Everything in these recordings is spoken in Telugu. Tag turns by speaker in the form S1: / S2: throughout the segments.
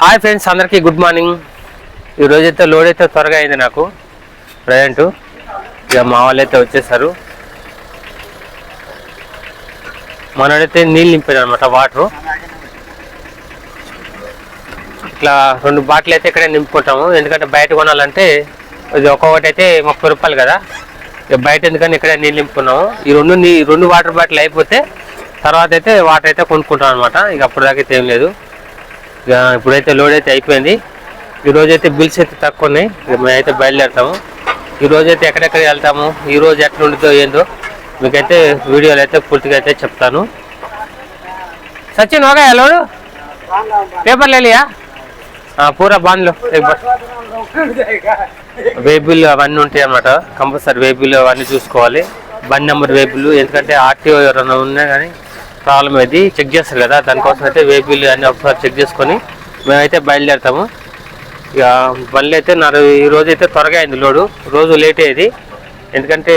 S1: హాయ్ ఫ్రెండ్స్, అందరికీ గుడ్ మార్నింగ్. ఈరోజైతే లోడ్ అయితే త్వరగా అయింది నాకు ప్రజెంటు. ఇక మా వాళ్ళు అయితే వచ్చేసారు. మనడైతే నీళ్ళు నింపాడు అనమాట, వాటరు. ఇట్లా 2 బాటిల్ అయితే ఇక్కడే నింపుకుంటాము. ఎందుకంటే బయట కొనాలంటే ఇది ఒక్కొక్కటి అయితే 30 రూపాయలు కదా. ఇక బయట ఎందుకని ఇక్కడే నీళ్ళు నింపుకున్నాము. ఈ 2 వాటర్ బాటిల్ అయిపోతే తర్వాత అయితే వాటర్ అయితే కొనుక్కుంటాం అనమాట. ఇక అప్పటిదాకా అయితే ఏం లేదు. ఇక ఇప్పుడైతే లోడ్ అయితే అయిపోయింది. ఈరోజైతే బిల్స్ అయితే తక్కువ ఉన్నాయి. మేమైతే బయలుదేరుతాము. ఈరోజైతే ఎక్కడెక్కడ వెళ్తాము, ఈరోజు ఎక్కడ ఉంటుందో ఏందో మీకైతే వీడియోలు అయితే పూర్తిగా అయితే చెప్తాను. సచిన్ होगा लोड पेपर ले लिया पूरा बांध लो एक बार. వేబుల్ అవన్నీ ఉంటాయి అన్నమాట. కంపల్సరీ వేబుల్ అవన్నీ చూసుకోవాలి. బండి నెంబర్ వేబుల్, ఎందుకంటే ఆర్టీఓ ఎవరైనా ఉన్నా కానీ ప్రాబ్లం అది చెక్ చేస్తారు కదా. దానికోసం అయితే వేబుల్ అన్నీ ఒకసారి చెక్ చేసుకొని మేమైతే బయలుదేరుతాము. ఇక బండ్లు అయితే ఈరోజు అయితే త్వరగా అయింది లోడు. రోజు లేట్ అయ్యేది, ఎందుకంటే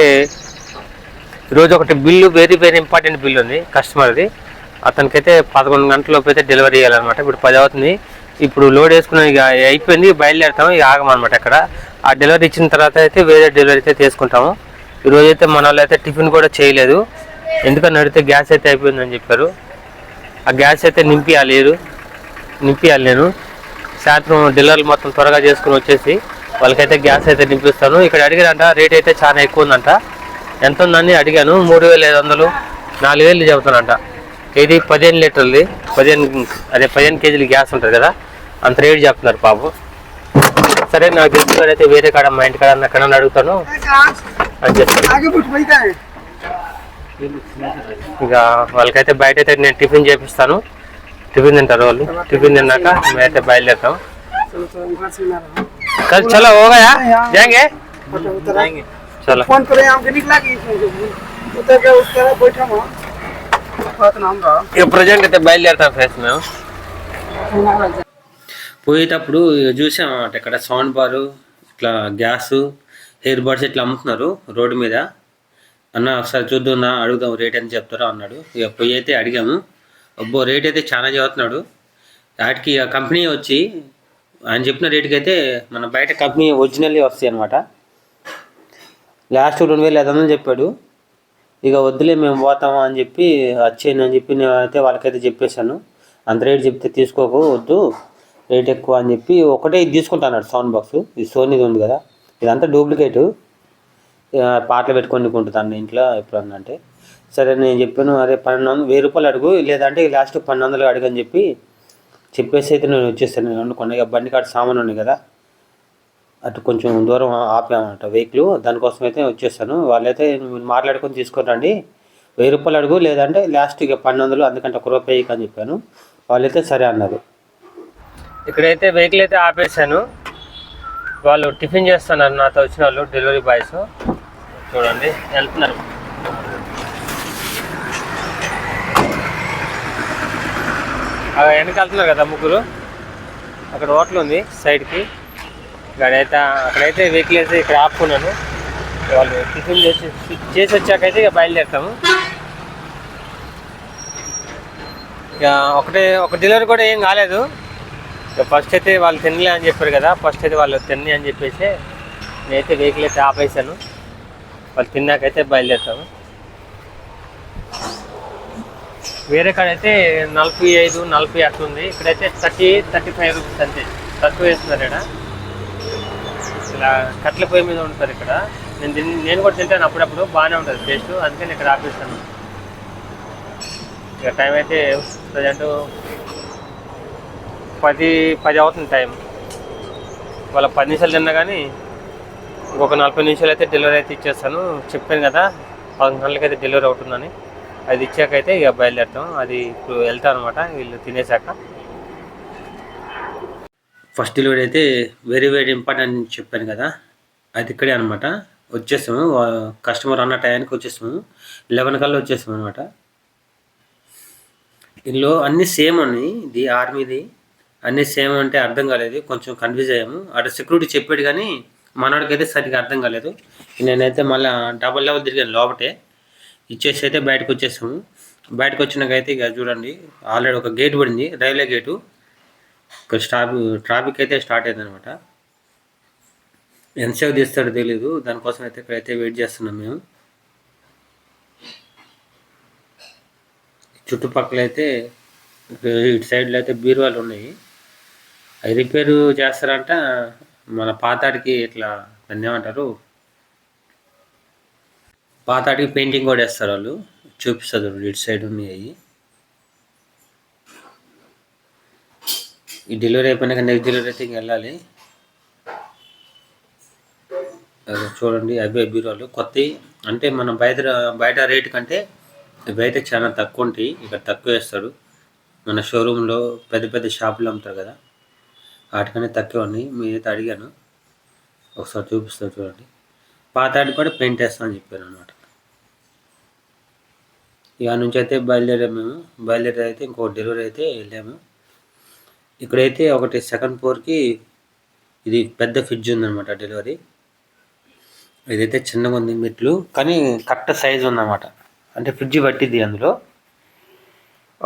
S1: ఈరోజు ఒకటి bill very very important bill ఉంది కస్టమర్ది. అతనికైతే 11 గంటల లోపు అయితే డెలివరీ చేయాలన్నమాట. ఇప్పుడు 10 అవుతుంది. ఇప్పుడు లోడ్ వేసుకుని ఇక అయిపోయింది, బయలుదేరుతాము. ఇక ఆగమన్నమాట అక్కడ. ఆ డెలివరీ ఇచ్చిన తర్వాత అయితే వేరే డెలివరీ అయితే తీసుకుంటాము. ఈరోజు అయితే మన వాళ్ళు అయితే టిఫిన్ కూడా చేయలేదు, ఎందుకని అడిగితే గ్యాస్ అయితే అయిపోయిందని చెప్పారు. ఆ గ్యాస్ అయితే నింపియాలి నేను. సాయంత్రం డెలివరీ మొత్తం త్వరగా చేసుకుని వచ్చేసి వాళ్ళకైతే గ్యాస్ అయితే నింపిస్తాను. ఇక్కడ అడిగారంట, రేట్ అయితే చాలా ఎక్కువ ఉందంట. ఎంత ఉందని అడిగాను. 3500 4000 చెబుతానంట. ఇది 15 లీటర్లది, 15 కేజీలు గ్యాస్ ఉంటుంది కదా, అంత రేటు చెప్తున్నారు పాపం. సరే, నాకు తెలిసిన అయితే వేరే కాడ మా ఇంటి కాడ ఎక్కడ అడుగుతాను అని చెప్పి ఇక వాళ్ళకైతే బయట అయితే నేను టిఫిన్ చేపిస్తాను. టిఫిన్ తింటారు వాళ్ళు. టిఫిన్ తిన్నాక మేమైతే బయలుదేరుతాం. కల్ చలో हो गया जाएंगे चलो फोन करे हम के निकला की उतर के उस तरह बैठा हम बात नाम रा ये प्रेजेंट అయితే బయలుదేరుతాం ఫ్రెండ్స్. మేము పోయేటప్పుడు చూసాం అన్నమాట, ఇక్కడ సౌండ్ బారు, ఇట్లా గ్యాస్, ఎయిర్ బడ్స్ ఇట్లా అమ్ముతున్నారు రోడ్డు మీద. అన్న ఒకసారి చూద్దాం, అడుగుదాం రేట్ అని చెప్తారో అన్నాడు. ఇక పోయి అయితే అడిగాము. అబ్బో, రేట్ అయితే చాలా చదువుతున్నాడు. వాటికి ఆ కంపెనీ వచ్చి ఆయన చెప్పిన రేటుకి అయితే మన బయట కంపెనీ ఒరిజినల్లీ వస్తాయి అనమాట. లాస్ట్ 2500 చెప్పాడు. ఇక వద్దులే మేము పోతాము అని చెప్పి వచ్చేయండి అని చెప్పి నేనైతే వాళ్ళకైతే చెప్పేశాను. అంత రేట్ చెప్తే తీసుకోకు, వద్దు రేట్ ఎక్కువ అని చెప్పి ఒకటే ఇది తీసుకుంటాను. సౌండ్ బాక్స్ ఇది సోనీది ఉంది కదా, ఇదంతా డూప్లికేటు. పాటలు పెట్టుకొని ఉంటుంది ఇంట్లో ఎప్పుడన్నా అంటే. సరే నేను చెప్పాను, అదే 1000 రూపాయలు అడుగు, లేదంటే లాస్ట్ 1200 అడుగు అని చెప్పేసి అయితే నేను వచ్చేస్తాను. నేను అనుకున్నా ఇక బండి కాడ సామాన్ ఉన్నాయి కదా, అటు కొంచెం దూరం ఆపామన్నమాట వెహికల్. దానికోసం అయితే వచ్చేస్తాను. వాళ్ళైతే మాట్లాడుకొని తీసుకొని రండి, 1000 రూపాయలు అడుగు, లేదంటే లాస్ట్ ఇక 1200, అందుకంటే 1 రూపాయి అని చెప్పాను. వాళ్ళైతే సరే అన్నారు. ఇక్కడైతే వెహికల్ అయితే ఆపేసాను. వాళ్ళు టిఫిన్ చేస్తున్నారు నాతో వచ్చిన వాళ్ళు, డెలివరీ బాయ్స్. చూడండి వెళ్తున్నారు. వెనక వెళ్తున్నారు కదా ముగ్గురు. అక్కడ హోటల్ ఉంది సైడ్కి. అక్కడైతే వెహికల్ అయితే ఇక్కడ ఆపుకున్నాను. వాళ్ళు టిఫిన్ చేసి వచ్చాకైతే ఇక బయలుదేరుతాము. ఇక ఒక డెలివరీ కూడా ఏం కాలేదు. ఇక ఫస్ట్ అయితే వాళ్ళు తినలే అని చెప్పారు కదా, ఫస్ట్ అయితే వాళ్ళు తిని అని చెప్పేసి నేనైతే వెహికల్ అయితే ఆపేసాను. వాళ్ళు తిన్నాకైతే బయలుదేరుతాము. వేరే కాడైతే 45-40 అట్లుంది. ఇక్కడైతే 30-35 రూపీస్ అంతే, తక్కువ వేస్తున్నారు. ఇక్కడ ఇలా కట్ల పొయ్యి మీద ఉంటారు ఇక్కడ. నేను కూడా తింటాను అప్పుడప్పుడు, బాగానే ఉంటుంది టేస్ట్, అందుకని ఇక్కడ ఆపేస్తాను. ఇక టైం అయితే ప్రజెంట్ 10 అవుతుంది టైం. వాళ్ళ 10 నిమిషాలు తిన్నా కానీ ఇంకొక 40 నిమిషాలు అయితే డెలివరీ అయితే ఇచ్చేస్తాను. చెప్పాను కదా 11 గంటలకి అయితే డెలివరీ అవుతుందని. అది ఇచ్చాకైతే ఇక బయలుదేరుతాం. అది ఇప్పుడు వెళ్తాం అనమాట వీళ్ళు తినేసాక. ఫస్ట్ డెలివరీ అయితే వెరీ వెరీ ఇంపార్టెంట్ అని చెప్పాను కదా, అది ఇక్కడే అనమాట. వచ్చేస్తాము, కస్టమర్ అన్న టైంకి వచ్చేస్తాము. 11 కల్లా వచ్చేస్తాము అనమాట. ఇందులో అన్నీ సేమ్ ఉన్నాయి. ఇది ఆర్మీది అన్నీ సేమ్ అంటే అర్థం కాలేదు, కొంచెం కన్ఫ్యూజ్ అయ్యాము. అటు సెక్యూరిటీ చెప్పాడు కానీ మనవాడికైతే సరిగ్గా అర్థం కాలేదు. నేనైతే మళ్ళీ డబల్ లెవెల్ తిరిగాను, లోపటే ఇచ్చేసి అయితే బయటకు వచ్చేసాము. బయటకు వచ్చినాకైతే ఇక చూడండి, ఆల్రెడీ ఒక గేట్ పడింది, రైల్వే గేటు. ఇక్కడ ట్రాఫిక్ అయితే స్టార్ట్ అయిందనమాట. ఎంతసేపు తీస్తాడో తెలీదు, దానికోసం అయితే ఇక్కడైతే వెయిట్ చేస్తున్నాం మేము. చుట్టుపక్కల అయితే ఇటు సైడ్లో అయితే బీరువాలు ఉన్నాయి, అవి రిపేరు చేస్తారంట. మన పాతాడికి ఇట్లా దాన్ని ఏమంటారు, పాతాడికి పెయింటింగ్ కూడా వేస్తారు వాళ్ళు, చూపిస్తారు ఇటు సైడ్ ఉన్నాయి. ఈ డెలివరీ అయిపోయినాక నెక్స్ట్ డెలివరీ అయితే ఇంక వెళ్ళాలి. చూడండి అవే బీరువాలు కొత్తవి, అంటే మనం బయట రేటు కంటే ఇవి అయితే చాలా తక్కువ ఉంటాయి, ఇక్కడ తక్కువ వేస్తాడు. మన షోరూంలో పెద్ద పెద్ద షాపులు అమ్ముతారు కదా, వాటికనే తక్కువ ఉన్నాయి. మీరైతే అడిగాను, ఒకసారి చూపిస్తారు చూడండి. పాతాడికి కూడా పెయింట్ వేస్తామని చెప్పారు అనమాట. ఇక నుంచి అయితే బయలుదేరాము మేము. బయలుదేరి అయితే ఇంకో డెలివరీ అయితే వెళ్ళాము. ఇక్కడైతే ఒకటి సెకండ్ ఫ్లోర్కి ఇది పెద్ద ఫ్రిడ్జ్ ఉందన్నమాట డెలివరీ. ఇదైతే చిన్నగా ఉంది మెట్లు, కానీ కరెక్ట్ సైజు ఉందన్నమాట. అంటే ఫ్రిడ్జ్ పట్టిద్ది అందులో.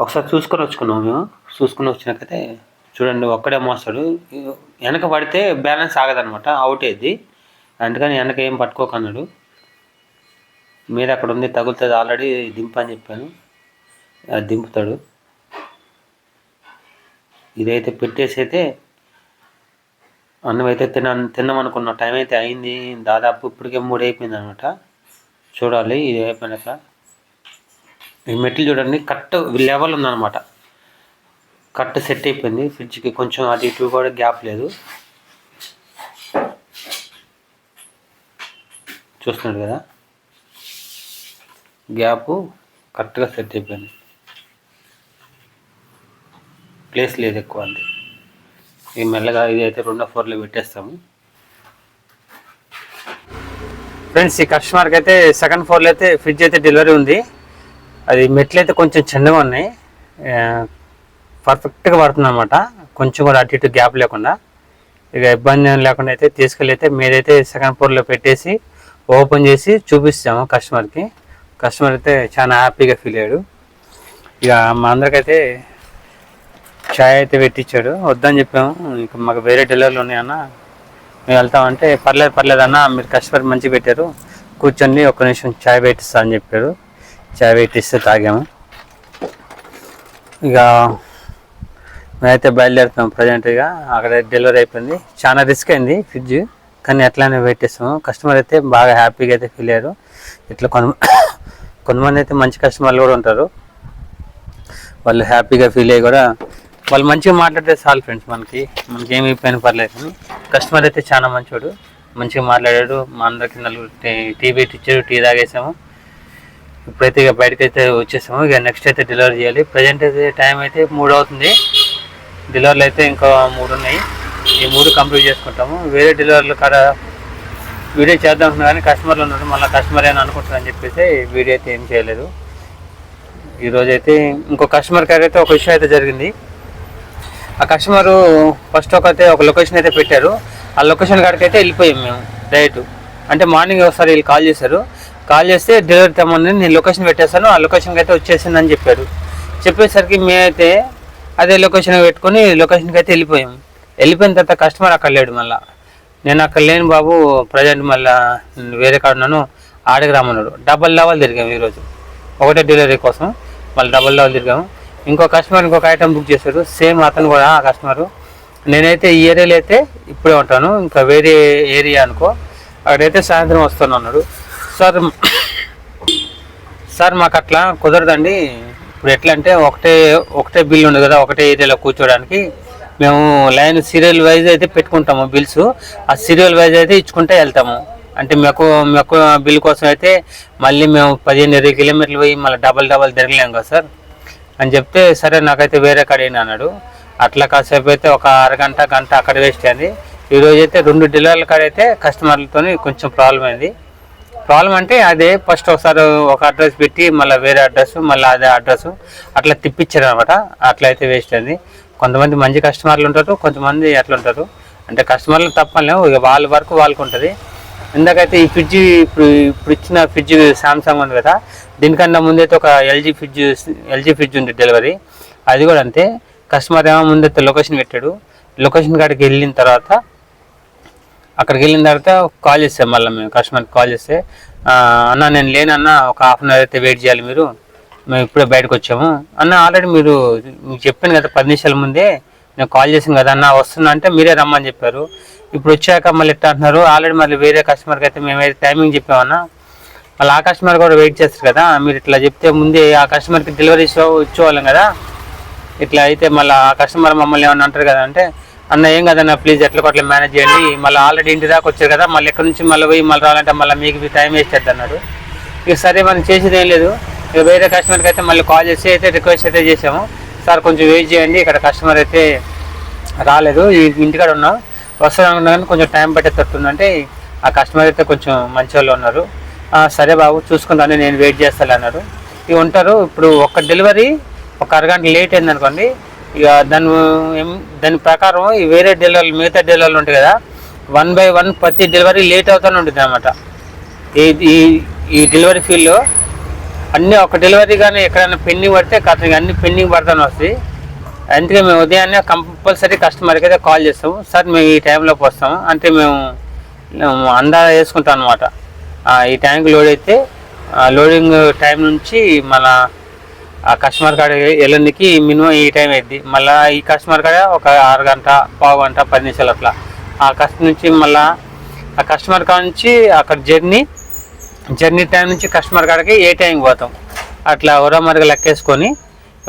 S1: ఒకసారి చూసుకొని వచ్చుకున్నాము మేము. చూసుకుని వచ్చినాకైతే చూడండి ఒక్కడే మోస్తాడు. వెనక పడితే బ్యాలెన్స్ ఆగదనమాట, అవుట్ అయ్యిద్ది. అందుకని వెనక ఏం పట్టుకోకన్నాడు. మీద అక్కడ ఉంది, తగులుతుంది ఆల్రెడీ, దింపని చెప్పాను, అది దింపుతాడు. ఇదైతే పెట్టేసి అయితే అన్నం అయితే తిన్నామనుకున్న టైం అయితే అయింది. దాదాపు ఇప్పటికే 3 అయిపోయింది అనమాట. చూడాలి ఇది అయిపోయినాక. ఈ మెట్లు చూడండి కరెక్ట్ లెవెల్ ఉందన్నమాట, కరెక్ట్ సెట్ అయిపోయింది. ఫ్రిడ్జ్కి కొంచెం అది ఇటు కూడా గ్యాప్ లేదు. చూస్తున్నాడు కదా, గ్యాప్ కరెక్ట్గా సెట్ అయిపోయింది. ప్లేస్ లేదు ఎక్కువ అంతే. ఈ మెల్లగా ఇది అయితే 2వ ఫ్లోర్లో పెట్టేస్తాము. ఫ్రెండ్స్, ఈ కస్టమర్కి అయితే సెకండ్ ఫ్లోర్లో అయితే ఫ్రిడ్జ్ అయితే డెలివరీ ఉంది. అది మెట్లు అయితే కొంచెం చిన్నగా ఉన్నాయి, పర్ఫెక్ట్గా పడుతుంది అనమాట. కొంచెం కూడా అటు ఇటు గ్యాప్ లేకుండా, ఇక ఇబ్బంది లేకుండా అయితే తీసుకెళ్ళి అయితే మీరైతే సెకండ్ ఫ్లోర్లో పెట్టేసి ఓపెన్ చేసి చూపిస్తాము కస్టమర్కి. కస్టమర్ అయితే చాలా హ్యాపీగా ఫీల్ అయ్యాడు. ఇక మా అందరికైతే ఛాయ్ అయితే పెట్టించాడు. వద్దని చెప్పాము, ఇక మాకు వేరే డెలివరీలు ఉన్నాయన్న, మేము వెళ్తామంటే పర్లేదు అన్న, మీరు కస్టమర్ మంచిగా పెట్టారు, కూర్చొని ఒక్క నిమిషం ఛాయ్ పెట్టిస్తా అని చెప్పారు. ఛాయ్ పెట్టిస్తే తాగాము. ఇక మేమైతే బయలుదేరుతాం ప్రజెంట్. ఇక అక్కడ డెలివరీ అయిపోయింది. చాలా రిస్క్ అయింది ఫ్రిడ్జ్, కానీ ఎట్లానే పెట్టేస్తాము. కస్టమర్ అయితే బాగా హ్యాపీగా అయితే ఫీల్ అయ్యారు. ఇట్లా కొంతమంది అయితే మంచి కస్టమర్లు కూడా ఉంటారు, వాళ్ళు హ్యాపీగా ఫీల్ అయ్యి కూడా వాళ్ళు మంచిగా మాట్లాడితే చాలు ఫ్రెండ్స్. మనకి ఏమి పైన పర్లేదు, కానీ కస్టమర్ అయితే చాలా మంచోడు, మంచిగా మాట్లాడాడు. మా అందరికి 4 టీ పెట్టించాడు, టీ తాగేసాము. ఇప్పుడైతే ఇక బయటకు అయితే వచ్చేసాము. ఇక నెక్స్ట్ అయితే డెలివరీ చేయాలి. ప్రజెంట్ అయితే టైం అయితే 3 అవుతుంది. డెలివరీలు అయితే ఇంకా 3 ఉన్నాయి. ఈ 3 కంప్లీట్ చేసుకుంటాము. వేరే డెలివరీలు కాడ వీడియో చేద్దాం అనుకున్నా, కానీ కస్టమర్లు ఉన్నారు, మళ్ళీ కస్టమర్ అని అనుకుంటారని చెప్పేసి వీడియో అయితే ఏం చేయలేదు. ఈరోజైతే ఇంకో కస్టమర్ కాడ అయితే ఒక విషయం అయితే జరిగింది. ఆ కస్టమరు ఫస్ట్ ఒక లొకేషన్ అయితే పెట్టారు. ఆ లొకేషన్ కాడికి అయితే వెళ్ళిపోయాం మేము డైరెక్ట్. అంటే మార్నింగ్ ఒకసారి వీళ్ళు కాల్ చేశారు. కాల్ చేస్తే డెలివరీ తెమ్మని నేను లొకేషన్ పెట్టేస్తాను, ఆ లొకేషన్కి అయితే వచ్చేసిందని చెప్పారు. చెప్పేసరికి మేమైతే అదే లొకేషన్ పెట్టుకొని లొకేషన్కి అయితే వెళ్ళిపోయిన తర్వాత కస్టమర్ అక్కడ లేడు. మళ్ళీ నేను అక్కడ లేను బాబు, ప్రజెంట్ మళ్ళీ వేరే కాడ ఉన్నాను, ఆడికి రామన్నాడు. డబల్ తిరిగాము ఈరోజు, ఒకటే డెలివరీ కోసం మళ్ళీ డబల్ తిరిగాము. ఇంకో కస్టమర్ ఇంకొక ఐటమ్ బుక్ చేశారు, సేమ్ అతను కూడా ఆ కస్టమరు. నేనైతే ఈ ఏరియాలో అయితే ఇప్పుడే ఉంటాను, ఇంకా వేరే ఏరియా అనుకో, అక్కడైతే సాయంత్రం వస్తాను అన్నాడు. సార్ మాకు అట్లా కుదరదండి, ఇప్పుడు ఎట్లా అంటే ఒకటే బిల్ ఉంది కదా, ఒకటే ఏరియాలో కూర్చోడానికి మేము లైన్ సీరియల్ వైజ్ అయితే పెట్టుకుంటాము బిల్స్. ఆ సీరియల్ వైజ్ అయితే ఇచ్చుకుంటే వెళ్తాము. అంటే మాకు బిల్ కోసం అయితే మళ్ళీ మేము 15-20 కిలోమీటర్లు పోయి మళ్ళీ డబల్ తిరగలేము కదా సార్ అని చెప్తే, సరే నాకైతే వేరే కాడేనా అన్నాడు. అట్లా కాసేపు అయితే ఒక అరగంట గంట అక్కడ వేస్ట్ అయింది. ఈరోజు అయితే 2 డెలివరీల కాడైతే కస్టమర్లతో కొంచెం ప్రాబ్లం అయింది. ప్రాబ్లం అంటే అదే, ఫస్ట్ ఒకసారి ఒక అడ్రస్ పెట్టి మళ్ళీ వేరే అడ్రస్, మళ్ళీ అదే అడ్రస్ అట్లా తిప్పించారు అనమాట. అట్లా అయితే వేస్ట్ అయింది. కొంతమంది మంచి కస్టమర్లు ఉంటారు, కొంతమంది అట్లా ఉంటారు. అంటే కస్టమర్లు తప్పలేము, ఇక వాళ్ళ వరకు వాళ్ళకు ఉంటుంది. ఇందాకైతే ఈ ఫ్రిడ్జ్ ఇప్పుడు ఇచ్చిన ఫ్రిడ్జ్ సామ్సంగ్ ఉంది కదా, దీనికన్నా ముందైతే ఒక ఎల్జీ ఫ్రిడ్జ్ ఉంది డెలివరీ. అది కూడా అంతే, కస్టమర్ ఏమో ముందైతే లొకేషన్ పెట్టాడు. లొకేషన్ కాడికి వెళ్ళిన తర్వాత కాల్ చేస్తాం. మళ్ళీ మేము కస్టమర్కి కాల్ చేస్తే, అన్న నేను లేనన్నా, ఒక హాఫ్ అన్ అవర్ అయితే వెయిట్ చేయాలి, మేము ఇప్పుడే బయటకు వచ్చాము అన్న. ఆల్రెడీ మీకు చెప్పాను కదా 10 నిమిషాల ముందే, నేను కాల్ చేసాను కదా అన్న, వస్తున్నా అంటే మీరే రమ్మని చెప్పారు. ఇప్పుడు వచ్చాక మళ్ళీ ఎట్లా అంటున్నారు? ఆల్రెడీ మళ్ళీ వేరే కస్టమర్కి అయితే మేమైతే టైమింగ్ చెప్పామన్నా, మళ్ళీ ఆ కస్టమర్ కూడా వెయిట్ చేస్తారు కదా, మీరు ఇట్లా చెప్తే ముందే ఆ కస్టమర్కి డెలివరీ ఇచ్చేవాళ్ళం కదా, ఇట్లా అయితే మళ్ళీ ఆ కస్టమర్ మమ్మల్ని ఏమన్నా అంటారు కదా అంటే, అన్న ఏం కదన్నా ప్లీజ్ ఎట్లా కొట్లా మేనేజ్ చేయండి, మళ్ళీ ఆల్రెడీ ఇంటి దాకా వచ్చారు కదా, మళ్ళీ ఎక్కడి నుంచి మళ్ళీ పోయి మళ్ళీ రావాలంటే మళ్ళీ మీకు టైం వేస్ట్ అవుతుంది అన్నాడు. ఇక సరే మనం చేసేది ఏం లేదు, ఇక వేరే కస్టమర్కి అయితే మళ్ళీ కాల్ చేసి అయితే రిక్వెస్ట్ అయితే చేసాము, సార్ కొంచెం వెయిట్ చేయండి, ఇక్కడ కస్టమర్ అయితే రాలేదు, ఇంటికాడ ఉన్నాం, వస్తాను కానీ కొంచెం టైం పట్టేటట్టుందంటే ఆ కస్టమర్ అయితే కొంచెం మంచి వాళ్ళు ఉన్నారు. సరే బాబు చూసుకుందాన్ని, నేను వెయిట్ చేస్తాను అన్నారు. ఇవి ఉంటారు. ఇప్పుడు ఒక డెలివరీ ఒక అరగంట లేట్ అయింది అనుకోండి, ఇక దాని ప్రకారం ఈ వేరే డెలివరీ మిగతా డెలివరీలు ఉంటాయి కదా, 1 by 1 ప్రతి డెలివరీ లేట్ అవుతూనే ఉంటుంది అనమాట. ఈ డెలివరీ ఫీల్డ్లో అన్నీ ఒక డెలివరీ కానీ ఎక్కడైనా పెండింగ్ పడితే అన్ని పెండింగ్ పడతానే వస్తాయి. అందుకే మేము ఉదయాన్నే కంపల్సరీ కస్టమర్కి అయితే కాల్ చేస్తాము, సార్ మేము ఈ టైంలోకి వస్తాము అంటే మేము అందాజ వేసుకుంటాం అనమాట. ఈ టైంకి లోడ్ అయితే లోడింగ్ టైం నుంచి మళ్ళీ ఆ కస్టమర్ కాడ వెళ్ళడానికి మినిమం ఈ టైం అయింది. మళ్ళీ ఈ కస్టమర్ కాడ ఒక అరగంట, పావు గంట, 10 నిమిషాలు అట్లా. ఆ కస్టమర్ నుంచి మళ్ళీ ఆ కస్టమర్ కాడ నుంచి అక్కడ జర్నీ టైం నుంచి కస్టమర్ కాడికి ఏ టైంకి పోతాం, అట్లా ఉరమరిగా లెక్కేసుకొని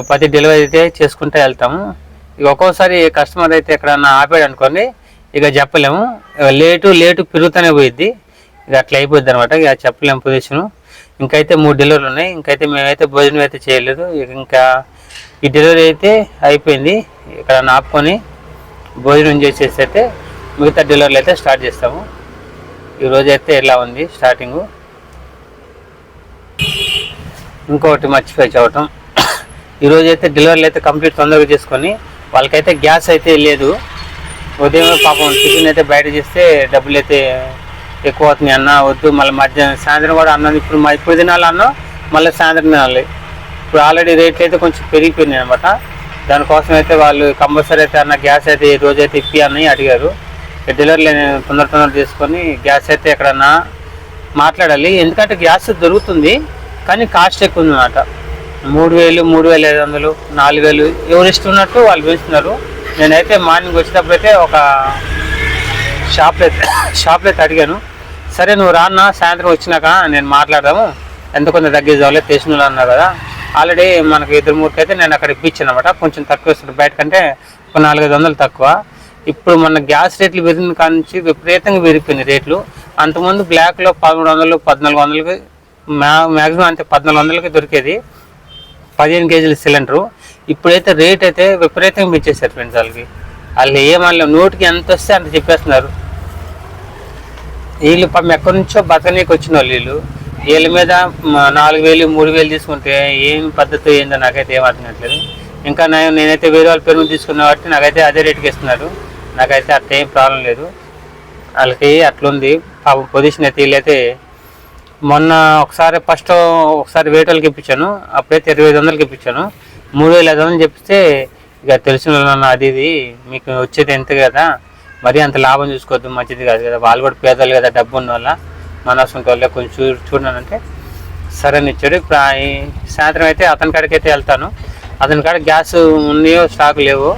S1: ప్రతి డెలివరీ అయితే చేసుకుంటూ వెళ్తాము. ఇక ఒక్కోసారి కస్టమర్ అయితే ఎక్కడన్నా ఆపాడు అనుకోండి, ఇక చెప్పలేము, లేటు పెరుగుతూనే పోయిద్ది, ఇక అట్లా అయిపోద్ది అనమాట. ఇక చెప్పలేము పొజిషను. ఇంకైతే 3 డెలివరీలు ఉన్నాయి, ఇంకైతే మేమైతే భోజనం అయితే చేయలేదు. ఇంకా ఈ డెలివరీ అయితే అయిపోయింది, ఇక్కడ ఆపుకొని భోజనం చేసేసి అయితే మిగతా డెలివరీలు అయితే స్టార్ట్ చేస్తాము. ఈరోజు అయితే ఎలా ఉంది స్టార్టింగు. ఇంకొకటి మర్చిపోయి చెప్పటం, ఈరోజు అయితే డెలివరీలు అయితే కంప్లీట్ తొందరగా చేసుకొని, వాళ్ళకైతే గ్యాస్ అయితే లేదు. ఉదయం పాపం టిఫిన్ అయితే బయట చేస్తే డబ్బులు అయితే ఎక్కువ అవుతుంది, అన్న వద్దు మళ్ళీ మధ్యాహ్నం సాయంత్రం కూడా అన్నం ఇప్పుడు తినాలి అన్నం, మళ్ళీ సాయంత్రం తినాలి. ఇప్పుడు ఆల్రెడీ రేట్లు అయితే కొంచెం పెరిగిపోయినాయి అనమాట. దానికోసం అయితే వాళ్ళు కంపల్సరీ అయితే అన్న గ్యాస్ అయితే ఈ రోజు అయితే ఇప్పి అని అడిగారు. డెలివరీలు తొందర చేసుకొని గ్యాస్ అయితే ఎక్కడన్నా మాట్లాడాలి, ఎందుకంటే గ్యాస్ దొరుకుతుంది కానీ కాస్ట్ ఎక్కువ ఉంది అన్నమాట. 3000, 3500, 4000 ఎవరు ఇష్టం ఉన్నట్టు వాళ్ళు పెంచుతున్నారు. నేనైతే మార్నింగ్ వచ్చేటప్పుడు అయితే ఒక షాప్లో అయితే అడిగాను, సరే నువ్వు రాన్నా సాయంత్రం వచ్చినాక నేను మాట్లాడదాము, ఎంత కొంత తగ్గించాలి తెలిసిన అన్నారు కదా. ఆల్రెడీ మనకు 2-3 అయితే నేను అక్కడ ఇప్పించాను అనమాట, కొంచెం తక్కువ ఇస్తుంది బయట కంటే ఒక 400-500 తక్కువ. ఇప్పుడు మన గ్యాస్ రేట్లు పెరిగిన కాడ నుంచి విపరీతంగా పెరిగిపోయినాయి రేట్లు. అంతకుముందు బ్లాక్లో 1300, 1400కి మ్యాక్సిమం అంటే 1400కి దొరికేది 15 కేజీల సిలిండరు. ఇప్పుడైతే రేట్ అయితే విపరీతంగా పెంచేశారు ఫ్రెండ్స్. వాళ్ళు ఏమన్నా నోటికి ఎంత వస్తే అంత చెప్పేస్తున్నారు. వీళ్ళు పాపం ఎక్కడి నుంచో బతకనీకి వచ్చిన వాళ్ళు వీళ్ళ మీద 4000, 3000 తీసుకుంటే ఏం పద్ధతి ఏందో నాకైతే ఏం అర్థమట్లేదు. ఇంకా నేనైతే వేరే వాళ్ళ పేరు తీసుకున్న కాబట్టి నాకైతే అదే రేటుకి ఇస్తున్నారు, నాకైతే అట్లా ఏం ప్రాబ్లం లేదు. వాళ్ళకి అట్లుంది పాపం పొజిషన్ అయితే. వీళ్ళైతే మొన్న ఒకసారి వేరే వాళ్ళకి ఇప్పించాను, అప్పుడైతే 2500కి ఇప్పించాను. 3500 చెప్తే ఇక తెలిసిన అది మీకు వచ్చేది ఎంత కదా, మరీ అంత లాభం చూసుకోవద్దు, మంచిది కాదు కదా, వాళ్ళు కూడా పేదలు కదా, డబ్బు ఉన్న వాళ్ళ మనసుంటే వాళ్ళే కొంచెం చూడనంటే సరే అని ఇచ్చాడు. ఇప్పుడు సాయంత్రం అయితే అతని కాడికి అయితే వెళ్తాను, అతని కాడ గ్యాస్ ఉన్నాయో స్టాక్ లేవో,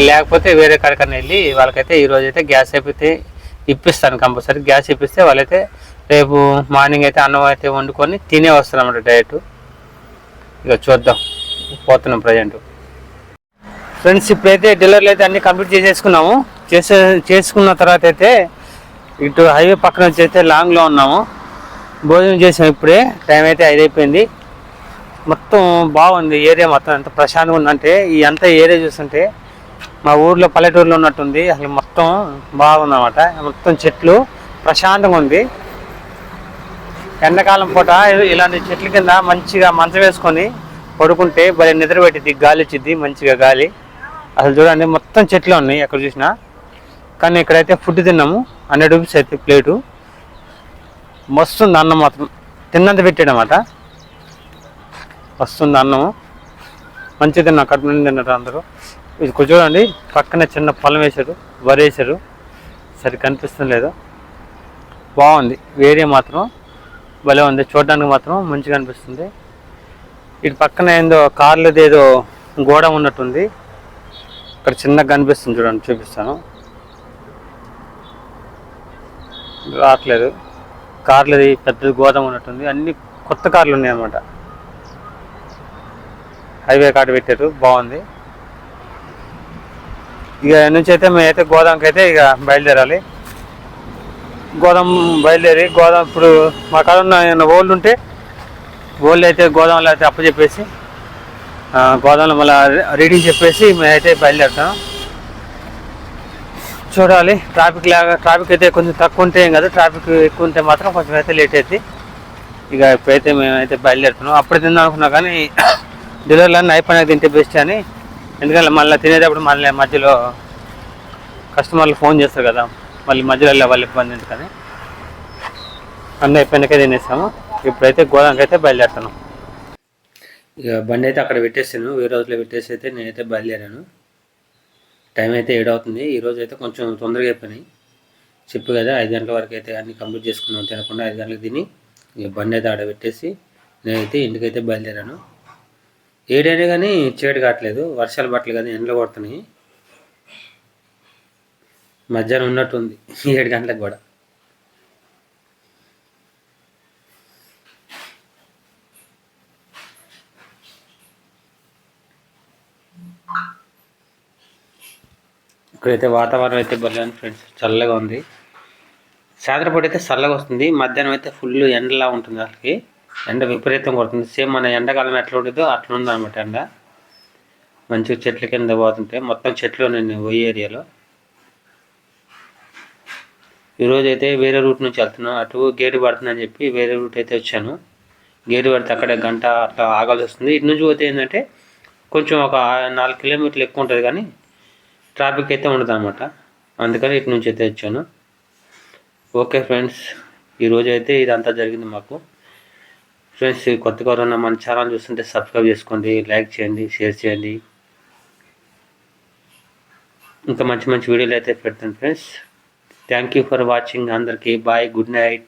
S1: లేకపోతే వేరే కాడికన్నా వెళ్ళి వాళ్ళకైతే ఈరోజు అయితే గ్యాస్ అయిపోతే ఇప్పిస్తాను, కంపల్సరీ గ్యాస్ ఇప్పిస్తే వాళ్ళైతే రేపు మార్నింగ్ అయితే అన్నం అయితే వండుకొని తినే వస్తారు అన్నమాట డైరెక్ట్. ఇక చూద్దాం, పోతున్నాం ప్రజెంట్ ఫ్రెండ్స్. ఇప్పుడైతే డెలివరీలు అయితే అన్నీ కంప్లీట్ చేసుకున్న తర్వాత అయితే ఇటు హైవే పక్కన వచ్చి అయితే లాంగ్లో ఉన్నాము. భోజనం చేసాం ఇప్పుడే, టైం అయితే 5 అయిపోయింది. మొత్తం బాగుంది ఏరియా, మొత్తం ఎంత ప్రశాంతంగా ఉందంటే ఈ అంతా ఏరియా చూస్తుంటే మా ఊర్లో పల్లెటూరులో ఉన్నట్టుంది. అసలు మొత్తం బాగుందన్నమాట, మొత్తం చెట్లు ప్రశాంతంగా ఉంది. ఎండాకాలం పూట ఇలాంటి చెట్ల కింద మంచిగా మంచం వేసుకొని పడుకుంటే భలే నిద్ర పెట్టిద్ది, గాలి ఇచ్చిద్ది మంచిగా గాలి. అసలు చూడండి మొత్తం చెట్లు ఉన్నాయి ఎక్కడ చూసినా. కానీ ఇక్కడైతే ఫుడ్ తిన్నాము, 100 రూపీస్ అయితే ప్లేటు. మస్తుంది అన్నం, మాత్రం తిన్నంత పెట్టాడనమాట. వస్తుంది అన్నము, మంచిగా తిన్నా, కడుపు నిండి తిన్నారు అందరూ. ఇది చూడండి, పక్కనే చిన్న పొలం వేశారు, వరి వేశారు, సరి కనిపిస్తుంది లేదు. బాగుంది, ఏరియా మాత్రం భలే ఉంది, చూడడానికి మాత్రం మంచిగా అనిపిస్తుంది. ఇటు పక్కన ఏందో కార్లది ఏదో గోడ ఉన్నట్టుంది, ఇక్కడ చిన్నగా కనిపిస్తుంది చూడండి, చూపిస్తాను. రావట్లేదు, కార్లది పెద్ద గోదాం ఉన్నట్టుంది, అన్ని కొత్త కార్లు ఉన్నాయి అన్నమాట. హైవే కార్డు పెట్టారు, బాగుంది. ఇక నుంచి అయితే మేమైతే గోదాంకి అయితే ఇక బయలుదేరాలి. గోదాం బయలుదేరి ఇప్పుడు మా కాడ ఉన్న ఓళ్ళు ఉంటే ఓళ్ళు అయితే గోదాంలో అయితే అప్పచెప్పేసి గోదాంలో మళ్ళీ రీడింగ్ చెప్పేసి మేమైతే బయలుదేరుతాం. చూడాలి, ట్రాఫిక్ అయితే కొంచెం తక్కువ ఉంటే ఏం కదా, ట్రాఫిక్ ఎక్కువ ఉంటే మాత్రం కొంచెం అయితే లేట్ అవుతుంది. ఇక ఇప్పుడైతే మేమైతే బయలుదేరుతున్నాం. అప్పుడు తిందాం అనుకున్నా కానీ డెలివరీలన్నీ అయిపోయినాక తింటే బెస్ట్ అని, ఎందుకంటే మళ్ళీ తినేటప్పుడు మళ్ళీ మధ్యలో కస్టమర్లు ఫోన్ చేస్తారు కదా, మళ్ళీ మధ్యలో వెళ్ళే వాళ్ళు ఇబ్బంది ఎందుకని అన్నీ అయిపోయినాకే తినేసాము. ఇప్పుడైతే గోదాంకి అయితే బయలుదేరుతాను. ఇక బండి అయితే అక్కడ పెట్టేసాను, వేరే రోజులో పెట్టేసి అయితే నేనైతే బయలుదేరాను. టైం అయితే 7 అవుతుంది. ఈరోజు అయితే కొంచెం తొందరగా అయిపోయినాయి, చెప్పు కదా 5 గంటల వరకు అయితే అన్నీ కంప్లీట్ చేసుకున్నాను. తినకుండా 5 గంటలకు తిని ఇక బండి అయితే ఆడ పెట్టేసి నేనైతే ఇంటికైతే బయలుదేరాను. 7 అయినా కానీ చీకటి కావట్లేదు, వర్షాలు పట్టలేదు కానీ ఎండలు కొడుతున్నాయి. మధ్యాహ్నం ఉన్నట్టుంది 7 గంటలకు కూడా. ఇక్కడైతే వాతావరణం అయితే భలే ఉంది ఫ్రెండ్స్, చల్లగా ఉంది. సాయంత్రం పూట అయితే చల్లగా వస్తుంది, మధ్యాహ్నం అయితే ఫుల్ ఎండలా ఉంటుంది. అసలుకి ఎండ విపరీతంగా కొడుతుంది, సేమ్ మన ఎండాకాలం ఎట్లా ఉంటుందో అట్లా ఉంది అనమాట ఎండ. మంచిగా చెట్ల కింద పోతుంటే మొత్తం చెట్లు ఉన్నాయి ఓ ఏరియాలో. ఈరోజు అయితే వేరే రూట్ నుంచి వెళ్తున్నాను, అటు గేటు పడుతుందని చెప్పి వేరే రూట్ అయితే వచ్చాను. గేటు పడితే అక్కడే గంట అట్లా ఆగాల్సి వస్తుంది. ఇటు నుంచి పోతే ఏంటంటే కొంచెం ఒక 4 కిలోమీటర్లు ఎక్కువ ఉంటుంది కానీ ట్రాఫిక్ అయితే ఉండదు అనమాట, అందుకని ఇటు నుంచి అయితే వచ్చాను. ఓకే ఫ్రెండ్స్, ఈరోజు అయితే ఇదంతా జరిగింది మాకు. ఫ్రెండ్స్, కొత్తగా ఉన్న మన ఛానల్ చూస్తుంటే సబ్స్క్రైబ్ చేసుకోండి, లైక్ చేయండి, షేర్ చేయండి. ఇంకా మంచి మంచి వీడియోలు అయితే పెడతాను friends. Thank you for watching. అందరికీ బాయ్, గుడ్ నైట్.